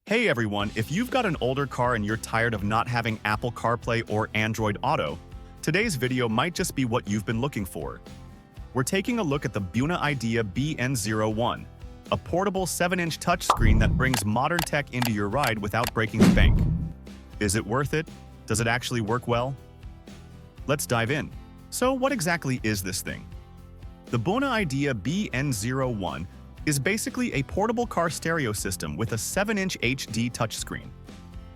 Hey everyone, if you've got an older car and you're tired of not having Apple CarPlay or Android Auto, today's video might just be what you've been looking for. We're taking a look at the BuonaIdea BN01, a portable 7-inch touchscreen that brings modern tech into your ride without breaking the bank. Is it worth it? Does it actually work well? Let's dive in. So what exactly is this thing? The BuonaIdea BN01 is basically a portable car stereo system with a 7-inch HD touchscreen.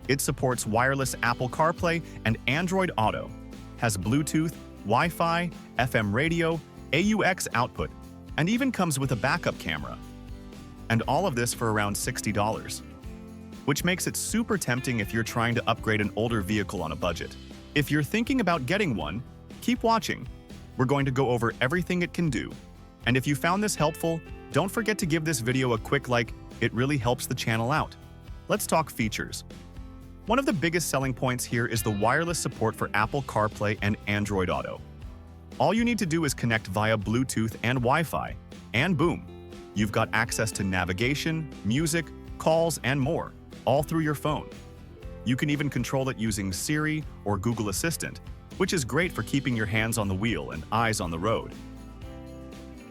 It supports wireless Apple CarPlay and Android Auto, has Bluetooth, Wi-Fi, FM radio, AUX output, and even comes with a backup camera. And all of this for around $60, which makes it super tempting if you're trying to upgrade an older vehicle on a budget. If you're thinking about getting one, keep watching. We're going to go over everything it can do. And if you found this helpful, don't forget to give this video a quick like, it really helps the channel out. Let's talk features. One of the biggest selling points here is the wireless support for Apple CarPlay and Android Auto. All you need to do is connect via Bluetooth and Wi-Fi, and boom, you've got access to navigation, music, calls, and more, all through your phone. You can even control it using Siri or Google Assistant, which is great for keeping your hands on the wheel and eyes on the road.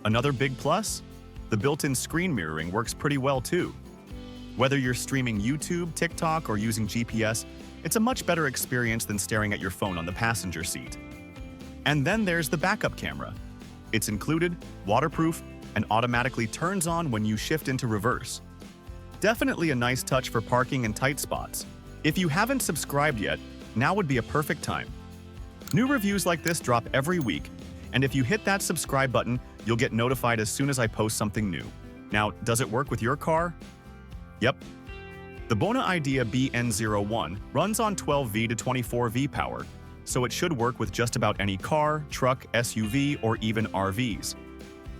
Another big plus? The built-in screen mirroring works pretty well too. Whether you're streaming YouTube, TikTok, or using GPS, it's a much better experience than staring at your phone on the passenger seat. And then there's the backup camera. It's included, waterproof, and automatically turns on when you shift into reverse. Definitely a nice touch for parking in tight spots. If you haven't subscribed yet, now would be a perfect time. New reviews like this drop every week, and if you hit that subscribe button, you'll get notified as soon as I post something new. Now, does it work with your car? Yep. The BuonaIdea BN01 runs on 12V to 24V power, so it should work with just about any car, truck, SUV, or even RVs.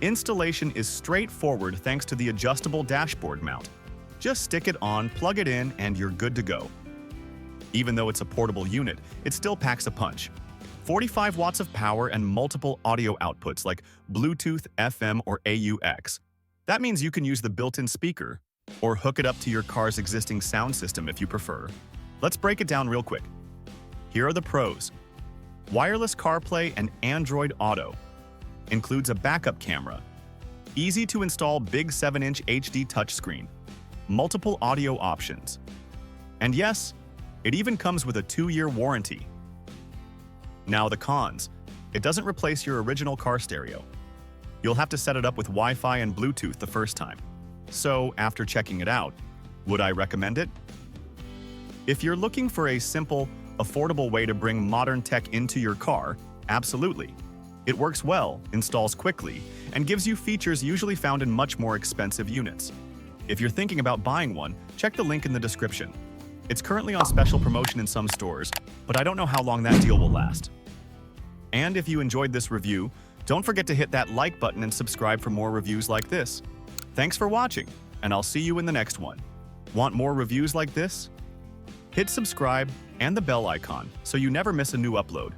Installation is straightforward thanks to the adjustable dashboard mount. Just stick it on, plug it in, and you're good to go. Even though it's a portable unit, it still packs a punch. 45 watts of power and multiple audio outputs like Bluetooth, FM, or AUX. That means you can use the built-in speaker or hook it up to your car's existing sound system if you prefer. Let's break it down real quick. Here are the pros. Wireless CarPlay and Android Auto. Includes a backup camera. Easy to install big 7-inch HD touchscreen. Multiple audio options. And yes, it even comes with a 2-year warranty. Now the cons. It doesn't replace your original car stereo. You'll have to set it up with Wi-Fi and Bluetooth the first time. So, after checking it out, would I recommend it? If you're looking for a simple, affordable way to bring modern tech into your car, absolutely. It works well, installs quickly, and gives you features usually found in much more expensive units. If you're thinking about buying one, check the link in the description. It's currently on special promotion in some stores, but I don't know how long that deal will last. And if you enjoyed this review, don't forget to hit that like button and subscribe for more reviews like this. Thanks for watching, and I'll see you in the next one. Want more reviews like this? Hit subscribe and the bell icon so you never miss a new upload.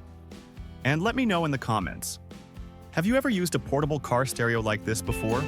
And let me know in the comments. Have you ever used a portable car stereo like this before?